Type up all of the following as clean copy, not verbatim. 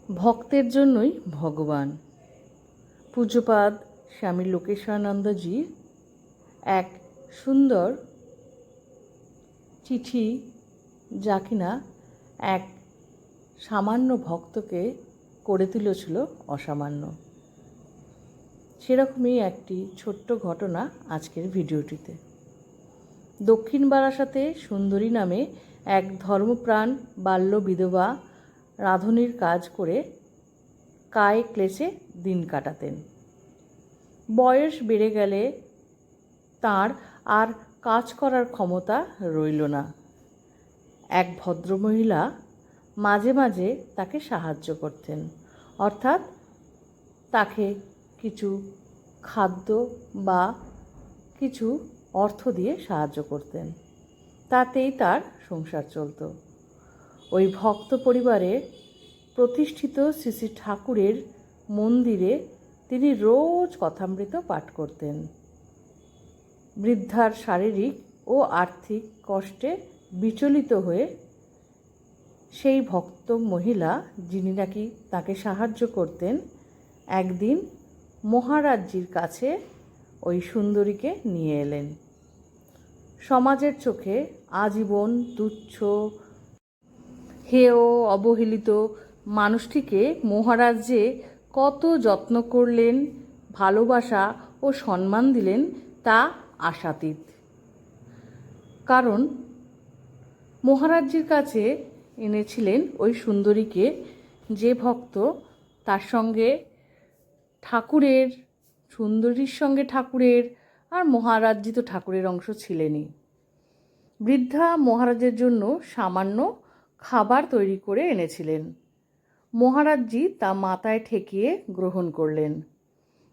ভক্তের জন্যই ভগবান। পূজ্যপাদ স্বামী লোকেশানন্দজি এক সুন্দর চিঠি, যা কিনা এক সামান্য ভক্তকে করে তুলেছিল অসামান্য, সেরকমই একটি ছোট্ট ঘটনা আজকের ভিডিওটিতে। দক্ষিণ বারাসাতে সুন্দরী নামে এক ধর্মপ্রাণ বাল্য বিধবা রাঁধুনির কাজ করে কায় ক্লেশে দিন কাটাতেন। বয়স বেড়ে গেলে তার আর কাজ করার ক্ষমতা রইল না। এক ভদ্রমহিলা মাঝে মাঝে তাকে সাহায্য করতেন, অর্থাৎ তাকে কিছু খাদ্য বা কিছু অর্থ দিয়ে সাহায্য করতেন। তাতেই তার সংসার চলত। ওই ভক্ত পরিবারের প্রতিষ্ঠিত শ্রী শ্রী ঠাকুরের মন্দিরে তিনি রোজ কথামৃত পাঠ করতেন। বৃদ্ধার শারীরিক ও আর্থিক কষ্টে বিচলিত হয়ে সেই ভক্ত মহিলা, যিনি নাকি তাকে সাহায্য করতেন, একদিন মহারাজজির কাছে ওই সুন্দরীকে নিয়ে এলেন। সমাজের চোখে আজীবন তুচ্ছ, হেয়, অবহেলিত মানুষটিকে মহারাজ যে কত যত্ন করলেন, ভালোবাসা ও সম্মান দিলেন তা আশাতীত। কারণ মহারাজজির কাছে এনেছিলেন ওই সুন্দরীকে, যে ভক্ত তার সঙ্গে ঠাকুরের, সুন্দরীর সঙ্গে ঠাকুরের, আর মহারাজজি তো ঠাকুরের অংশ ছিলেনই। বৃদ্ধা মহারাজের জন্য সামান্য খাবার তৈরি করে এনেছিলেন। মহারাজজি তা মাথায় ঠেকিয়ে গ্রহণ করলেন।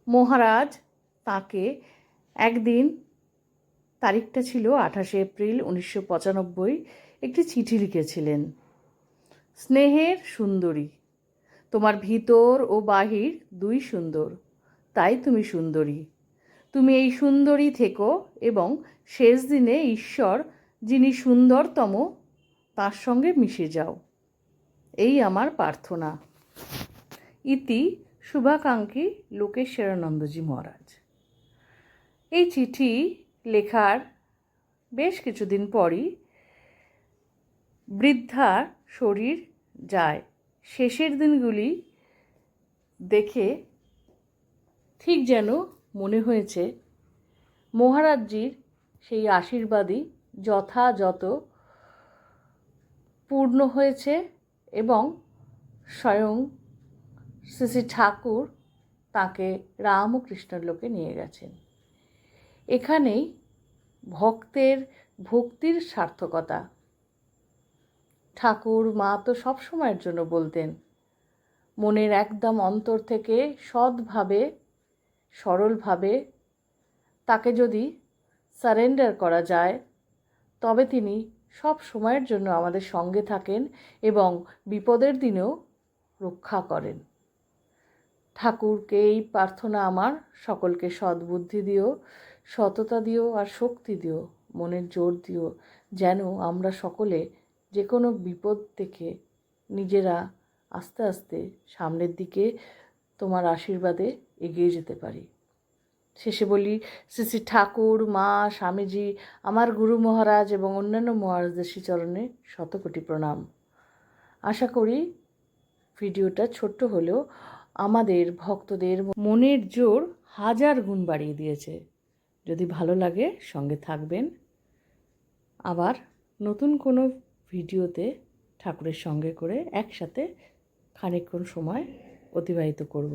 মহারাজ তাকে একদিন, তারিখটা ছিল 28 এপ্রিল 1995, একটি চিঠি লিখেছিলেন। স্নেহের সুন্দরী, তোমার ভিতর ও বাহির দুই সুন্দর, তাই তুমি সুন্দরী। তুমি এই সুন্দরী থেকো এবং শেষ দিনে ঈশ্বর, যিনি সুন্দরতম, তার সঙ্গে মিশে যাও, এই আমার প্রার্থনা। ইতি শুভাকাঙ্ক্ষী লোকেশ্বরানন্দজি মহারাজ। এই চিঠি লেখার বেশ কিছুদিন পরই বৃদ্ধার শরীর যায়। শেষের দিনগুলি দেখে ঠিক যেন মনে হয়েছে মহারাজজির সেই আশীর্বাদই যথাযথ পূর্ণ হয়েছে এবং স্বয়ং শ্রী শ্রী ঠাকুর তাকে রাম ও কৃষ্ণের লোকে নিয়ে গেছেন। এখানেই ভক্তের ভক্তির সার্থকতা। ঠাকুর মা তো সব সময়ের জন্য বলতেন, মনের একদম অন্তর থেকে সৎভাবে, সরলভাবে তাকে যদি সারেন্ডার করা যায়, তবে তিনি সব সময়ের জন্য আমাদের সঙ্গে থাকেন এবং বিপদের দিনেও রক্ষা করেন। ঠাকুরকে এই প্রার্থনা আমার, সকলকে সদ্বুদ্ধি দিও, সততা দিও, আর শক্তি দিও, মনের জোর দিও, যেন আমরা সকলে যে কোনো বিপদ থেকে নিজেরা আস্তে আস্তে সামনের দিকে তোমার আশীর্বাদে এগিয়ে যেতে পারি। শেষে বলি, শ্রী শ্রী ঠাকুর, মা, স্বামীজি, আমার গুরু মহারাজ এবং অন্যান্য মহারাজদের শ্রীচরণে শতকোটি প্রণাম। আশা করি ভিডিওটা ছোট্ট হলেও আমাদের ভক্তদের মনের জোর 1000 গুণ বাড়িয়ে দিয়েছে। যদি ভালো লাগে সঙ্গে থাকবেন। আবার নতুন কোনো ভিডিওতে ঠাকুরের সঙ্গে করে একসাথে খানিকক্ষণ সময় অতিবাহিত করব।